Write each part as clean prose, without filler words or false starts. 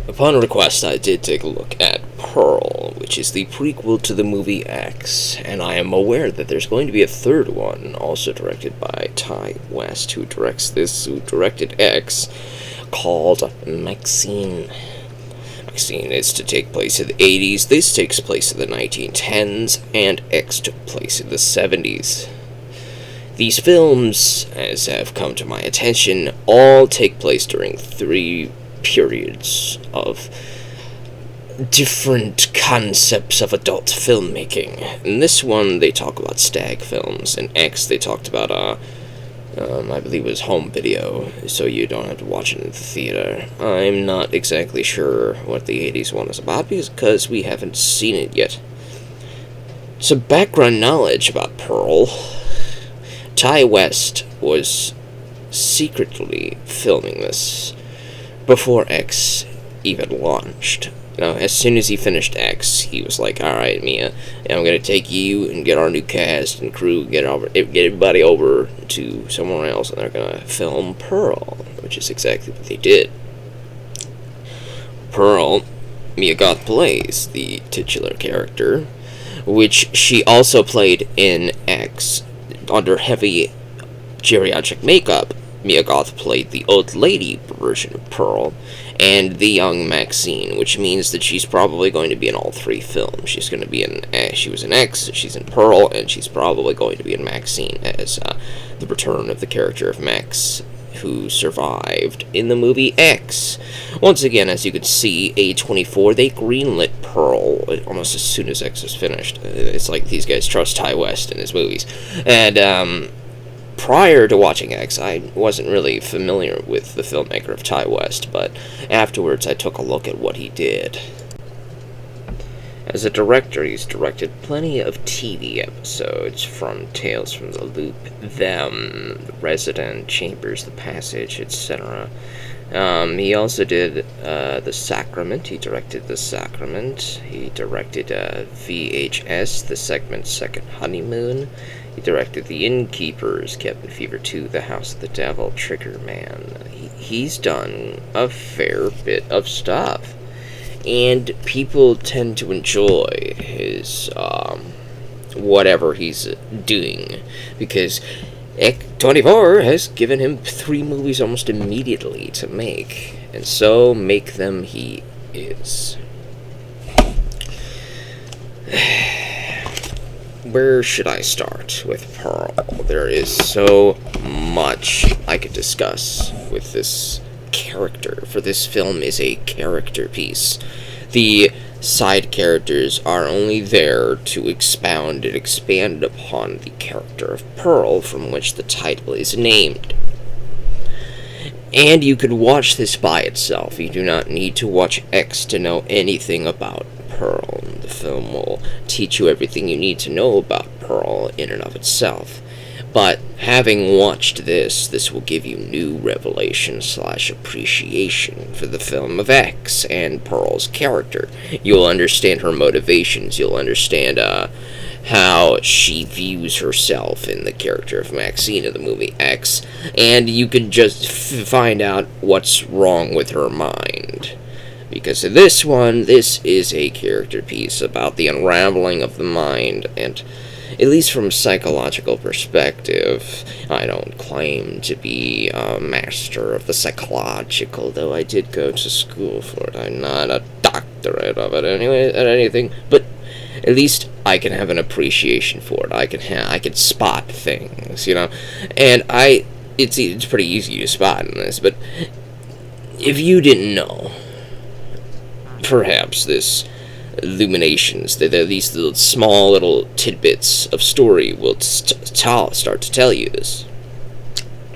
Upon request, I did take a look at Pearl, which is the prequel to the movie X, and I am aware that there's going to be a third one, also directed by Ty West, who directed X, called Maxine. Maxine is to take place in the 80s, this takes place in the 1910s, and X took place in the 70s. These films, as have come to my attention, all take place during 3 periods of different concepts of adult filmmaking. In this one, they talk about stag films. In X, they talked about, I believe it was home video, so you don't have to watch it in the theater. I'm not exactly sure what the 80s one is about, because we haven't seen it yet. Some background knowledge about Pearl. Ty West was secretly filming this before X even launched. As soon as he finished X, he was like, "Alright, Mia, I'm gonna take you and get our new cast and crew, get everybody over to somewhere else, and they're gonna film Pearl," which is exactly what they did. Pearl, Mia Goth plays the titular character, which she also played in X. Under heavy geriatric makeup, Mia Goth played the old lady version of Pearl, and the young Maxine, which means that she's probably going to be in all 3 films. She's going to be she was in X, she's in Pearl, and she's probably going to be in Maxine as the return of the character of Max, who survived in the movie X. Once again, as you can see, A24, they greenlit Pearl almost as soon as X was finished. It's like these guys trust Ty West in his movies. And, prior to watching X, I wasn't really familiar with the filmmaker of Ty West, but afterwards I took a look at what he did. As a director, he's directed plenty of TV episodes, from Tales from the Loop, Them, The Resident, Chambers, The Passage, etc. He also did The Sacrament. He directed The Sacrament. He directed VHS, the segment Second Honeymoon. He directed The Innkeepers, Cabin Fever 2, The House of the Devil, Trigger Man. He's done a fair bit of stuff, and people tend to enjoy his whatever he's doing, because A24 has given him 3 movies almost immediately to make, and so make them he is. Where should I start with Pearl? There is so much I could discuss with this character, for this film is a character piece. The side characters are only there to expound and expand upon the character of Pearl, from which the title is named. And you could watch this by itself. You do not need to watch X to know anything about Pearl. The film will teach you everything you need to know about Pearl in and of itself. But having watched this will give you new revelation / appreciation for the film of X and Pearl's character. You'll understand her motivations. You'll understand how she views herself in the character of Maxine in the movie X, and you can just find out what's wrong with her mind. Because in this one, this is a character piece about the unraveling of the mind, and at least from a psychological perspective, I don't claim to be a master of the psychological, though I did go to school for it. I'm not a doctorate of it anyway, at anything, but at least I can have an appreciation for it. I can spot things, and it's pretty easy to spot in this, but if you didn't know, perhaps this illuminations, these little small little tidbits of story will start to tell you this.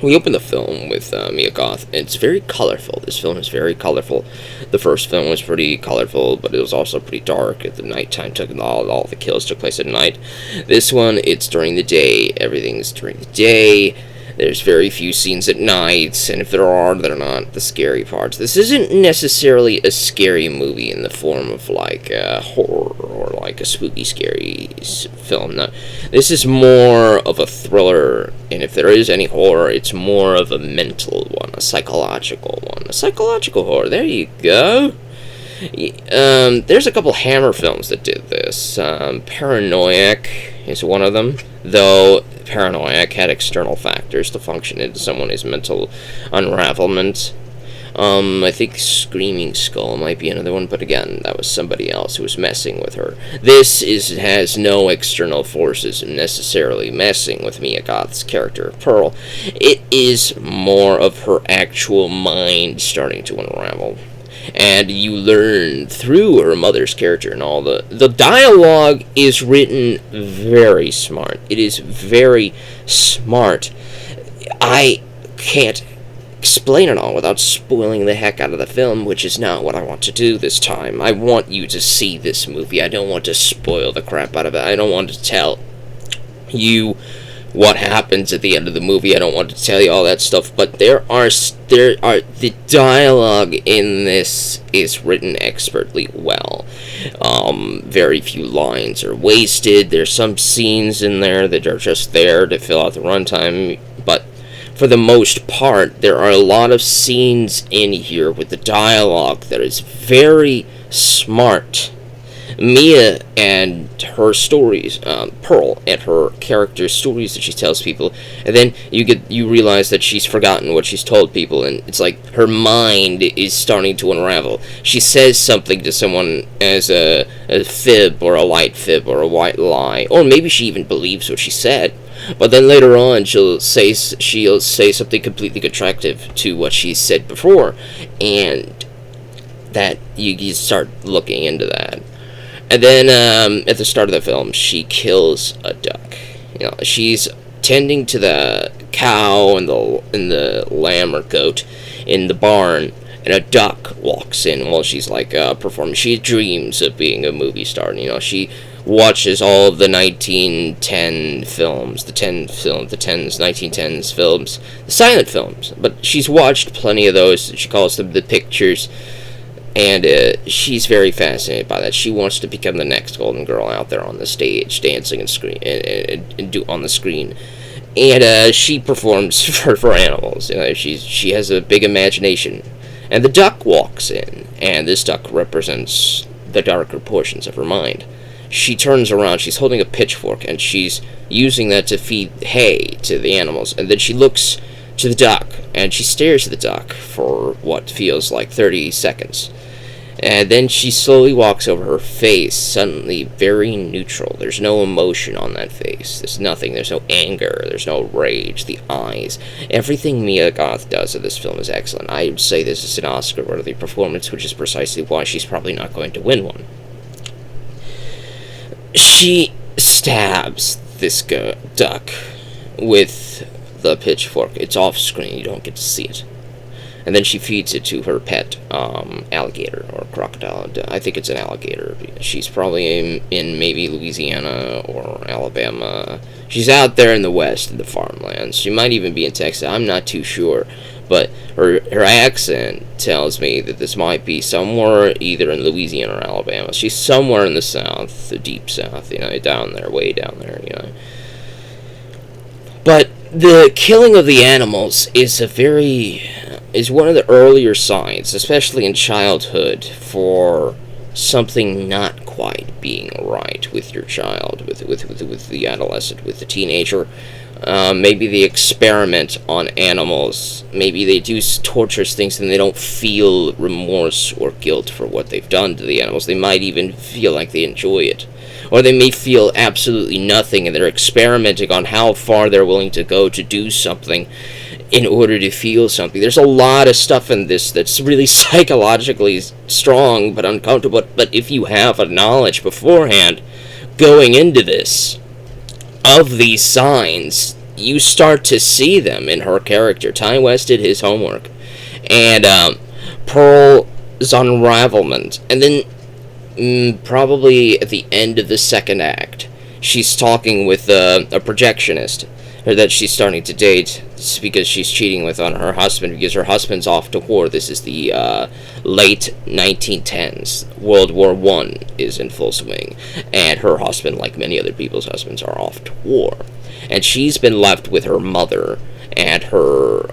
We open the film with Mia Goth, and it's very colorful. This film is very colorful. The first film was pretty colorful, but it was also pretty dark. At the nighttime, all the kills took place at night. This one, it's during the day. Everything's during the day. There's very few scenes at night, and if there are, they're not the scary parts. This isn't necessarily a scary movie in the form of, like, a horror or, like, a spooky, scary film. No, this is more of a thriller, and if there is any horror, it's more of a mental one, a psychological one. A psychological horror, there you go. There's a couple Hammer films that did this. Paranoiac is one of them, though Paranoiac had external factors to function into someone's mental unravelment. I think Screaming Skull might be another one, but again, that was somebody else who was messing with her. This has no external forces necessarily messing with Mia Goth's character, Pearl. It is more of her actual mind starting to unravel. And you learn through her mother's character and all the dialogue is written very smart. It is very smart. I can't explain it all without spoiling the heck out of the film, which is not what I want to do this time. I want you to see this movie. I don't want to spoil the crap out of it. I don't want to tell you what happens at the end of the movie. I don't want to tell you all that stuff, but there are the dialogue in this is written expertly well. Very few lines are wasted. There's some scenes in there that are just there to fill out the runtime, but for the most part, there are a lot of scenes in here with the dialogue that is very smart. Mia and her stories, Pearl and her character's stories that she tells people, and then you realize that she's forgotten what she's told people, and it's like her mind is starting to unravel. She says something to someone as a fib or a light fib or a white lie, or maybe she even believes what she said. But then later on, she'll say something completely contractive to what she said before, and that you start looking into that. And then at the start of the film, she kills a duck. She's tending to the cow and the lamb or goat in the barn, and a duck walks in while she's performing. She dreams of being a movie star. She watches all of the 1910 films, the 1910s films, the silent films. But she's watched plenty of those. She calls them the pictures. And she's very fascinated by that. She wants to become the next Golden Girl out there on the stage, dancing and do on the screen. And she performs for animals. She has a big imagination. And the duck walks in, and this duck represents the darker portions of her mind. She turns around, she's holding a pitchfork, and she's using that to feed hay to the animals. And then she looks to the duck, and she stares at the duck for what feels like 30 seconds. And then she slowly walks over. Her face suddenly very neutral. There's no emotion on that face. There's nothing. There's no anger. There's no rage. The eyes. Everything Mia Goth does in this film is excellent. I would say this is an Oscar-worthy performance, which is precisely why she's probably not going to win one. She stabs this duck with the pitchfork. It's off screen. You don't get to see it. And then she feeds it to her pet alligator or crocodile. I think it's an alligator. She's probably in maybe Louisiana or Alabama. She's out there in the West, in the farmlands. She might even be in Texas. I'm not too sure. But her accent tells me that this might be somewhere either in Louisiana or Alabama. She's somewhere in the South, the deep South, down there, way down there, But the killing of the animals is one of the earlier signs, especially in childhood, for something not quite being right with your child, with the adolescent, with the teenager. Maybe they experiment on animals. Maybe they do torturous things and they don't feel remorse or guilt for what they've done to the animals. They might even feel like they enjoy it. Or they may feel absolutely nothing and they're experimenting on how far they're willing to go to do something in order to feel something. There's a lot of stuff in this that's really psychologically strong but uncomfortable. But if you have a knowledge beforehand going into this of these signs, you start to see them in her character. Ty West did his homework. And Pearl's unravelment. And then probably at the end of the second act, she's talking with a projectionist that she's starting to date because she's cheating on her husband because her husband's off to war. This is the late 1910s. World War I is in full swing, and her husband, like many other people's husbands, are off to war. And she's been left with her mother and her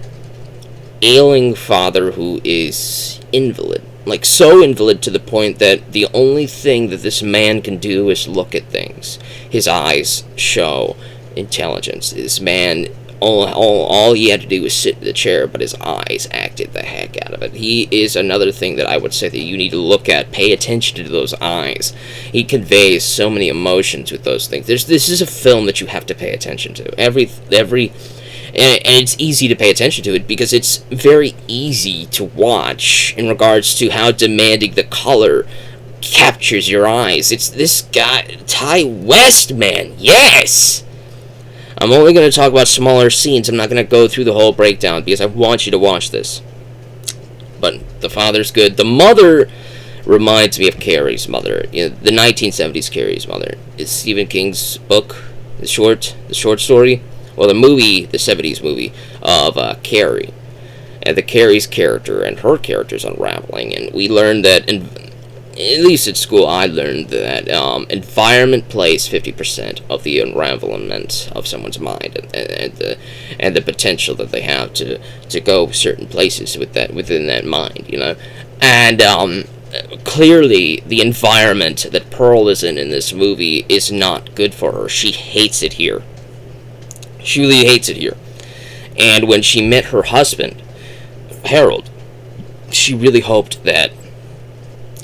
ailing father, who is invalid. like so invalid to the point that the only thing that this man can do is look at things. His eyes show intelligence. This man, all he had to do was sit in the chair, but his eyes acted the heck out of it. He is another thing that I would say that you need to look at. Pay attention to those eyes. He conveys so many emotions with those things. This is a film that you have to pay attention to. And it's easy to pay attention to it because it's very easy to watch in regards to how demanding the color captures your eyes. It's this guy, Ty West, man. Yes! I'm only going to talk about smaller scenes. I'm not going to go through the whole breakdown because I want you to watch this. But the father's good. The mother reminds me of Carrie's mother. You know, the 1970s Carrie's mother. It's Stephen King's book, the short story. Well, the movie, the 70s movie of Carrie. And the Carrie's character and her character's unraveling. And we learned that, at least at school, I learned that environment plays 50% of the unravelment of someone's mind. And the potential that they have to go certain places within that mind, you know. And clearly, the environment that Pearl is in this movie is not good for her. She hates it here. She really hates it here. And when she met her husband, Harold, she really hoped that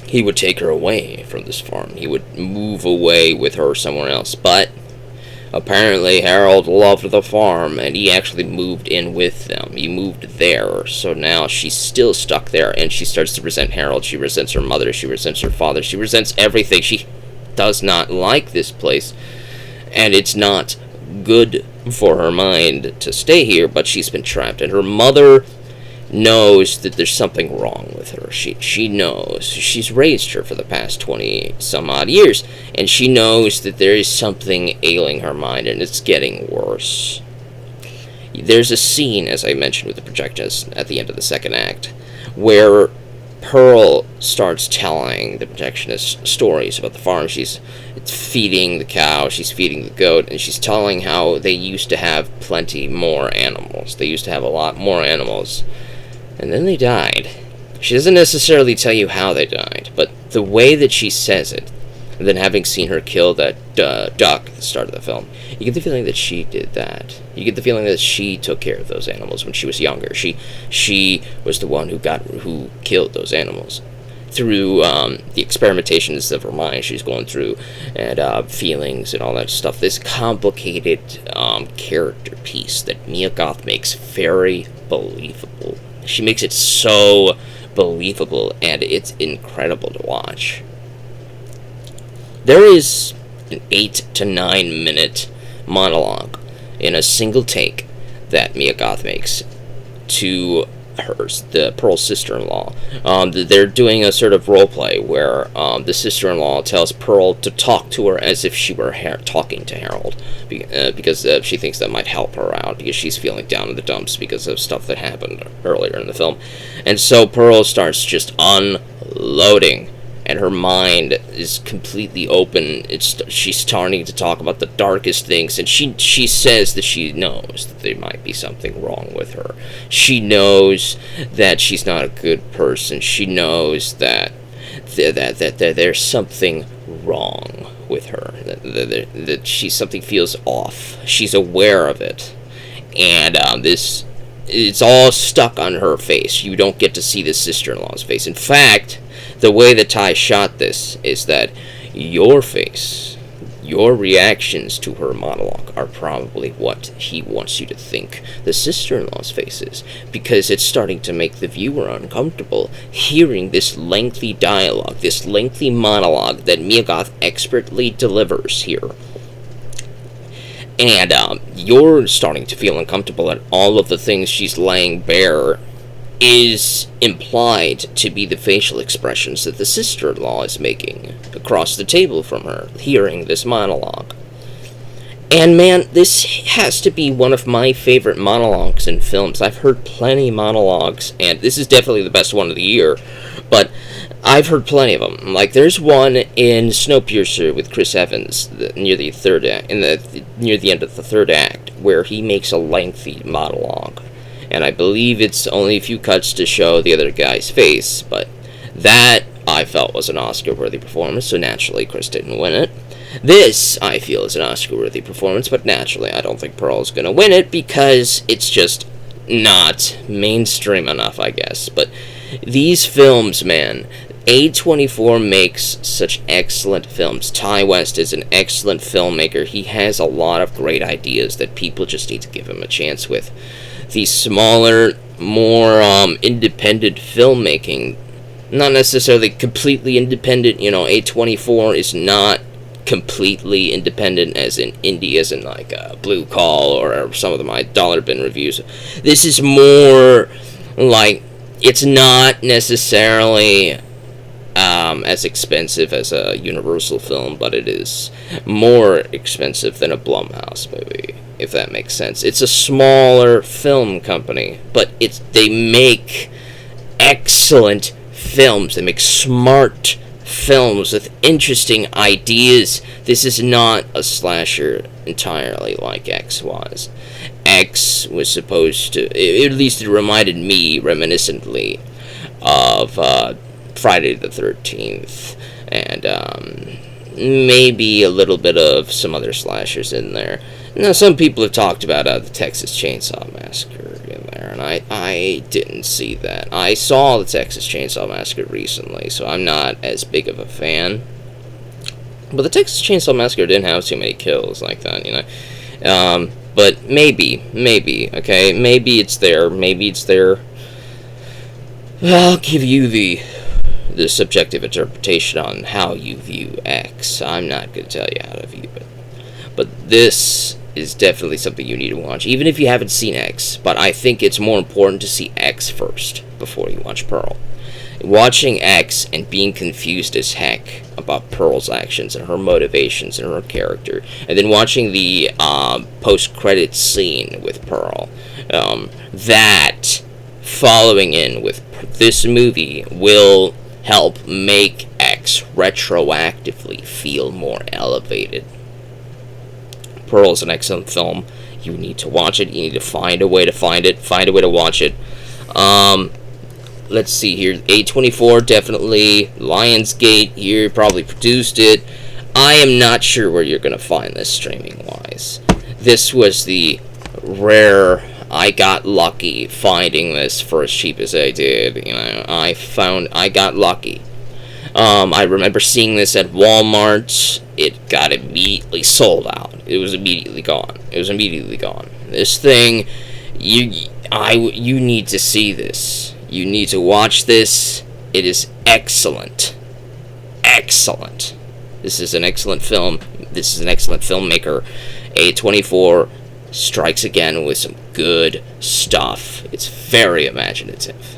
he would take her away from this farm. He would move away with her somewhere else. But apparently Harold loved the farm, and he actually moved in with them. He moved there. So now she's still stuck there, and she starts to resent Harold. She resents her mother. She resents her father. She resents everything. She does not like this place. And it's not good for her mind to stay here, but she's been trapped. And her mother knows that there's something wrong with her. She knows. She's raised her for the past 20 some odd years, and she knows that there is something ailing her mind, and it's getting worse. There's a scene, as I mentioned with the projectionist at the end of the second act, where Pearl starts telling the projectionist stories about the farm. She's feeding the cow, she's feeding the goat, and she's telling how they used to have plenty more animals. They used to have a lot more animals. And then they died. She doesn't necessarily tell you how they died, but the way that she says it, and then having seen her kill that duck at the start of the film, you get the feeling that she did that. You get the feeling that she took care of those animals when she was younger. She was the one who killed those animals. Through the experimentations of her mind she's going through, and feelings and all that stuff. This complicated character piece that Mia Goth makes very believable. She makes it so believable, and it's incredible to watch. There is an 8 to 9 minute monologue in a single take that Mia Goth makes to the Pearl's sister-in-law. They're doing a sort of role play where the sister-in-law tells Pearl to talk to her as if she were talking to Harold, because she thinks that might help her out, because she's feeling down in the dumps because of stuff that happened earlier in the film. And so Pearl starts just unloading, and her mind is completely open. She's starting to talk about the darkest things, and she says that she knows that there might be something wrong with her. She knows that she's not a good person. She knows that there's something wrong with her. That something feels off. She's aware of it, and it's all stuck on her face. You don't get to see the sister-in-law's face. In fact, the way that Ty shot this is that your face, your reactions to her monologue are probably what he wants you to think the sister-in-law's face is, because it's starting to make the viewer uncomfortable hearing this lengthy dialogue, this lengthy monologue that Mia Goth expertly delivers here. And you're starting to feel uncomfortable at all of the things she's laying bare is implied to be the facial expressions that the sister-in-law is making across the table from her, hearing this monologue. And man, this has to be one of my favorite monologues in films. I've heard plenty of monologues, and this is definitely the best one of the year, but I've heard plenty of them. Like, there's one in Snowpiercer with Chris Evans near the end of the third act, where he makes a lengthy monologue. And I believe it's only a few cuts to show the other guy's face, but That, I felt, was an Oscar-worthy performance, so naturally Chris didn't win it. This, I feel, is an Oscar-worthy performance, but naturally I don't think Pearl is going to win it because it's just not mainstream enough, I guess. But these films, man, A24 makes such excellent films. Ty West is an excellent filmmaker. He has a lot of great ideas that people just need to give him a chance with. These smaller, more independent filmmaking, not necessarily completely independent, A24 is not completely independent as in indie, as in like Blue Call or some of my Dollar Bin reviews. This is more like, it's not necessarily as expensive as a Universal film, but it is more expensive than a Blumhouse movie, if that makes sense. It's a smaller film company, but they make excellent films. They make smart films with interesting ideas. This is not a slasher entirely like X was. X was supposed to, at least it reminded me reminiscently of Friday the 13th, and maybe a little bit of some other slashers in there. Now, some people have talked about the Texas Chainsaw Massacre in there, and I didn't see that. I saw the Texas Chainsaw Massacre recently, so I'm not as big of a fan. But the Texas Chainsaw Massacre didn't have too many kills like that, but maybe, okay? Maybe it's there. I'll give you the subjective interpretation on how you view X. I'm not going to tell you how to view it. But this is definitely something you need to watch, even if you haven't seen X. But I think it's more important to see X first before you watch Pearl. Watching X and being confused as heck about Pearl's actions and her motivations and her character, and then watching the post-credits scene with Pearl, that following in with this movie will help make X retroactively feel more elevated. Pearl is an excellent film. You need to watch it. You need to find a way to find it. Find a way to watch it. Let's see here. A24, definitely. Lionsgate here probably produced it. I am not sure where you're going to find this streaming-wise. This was the rare... I got lucky finding this for as cheap as I did. I got lucky. I remember seeing this at Walmart. It got immediately sold out. It was immediately gone. This thing, you need to see this. You need to watch this. It is excellent. Excellent. This is an excellent film. This is an excellent filmmaker. A24 strikes again with some good stuff. It's very imaginative.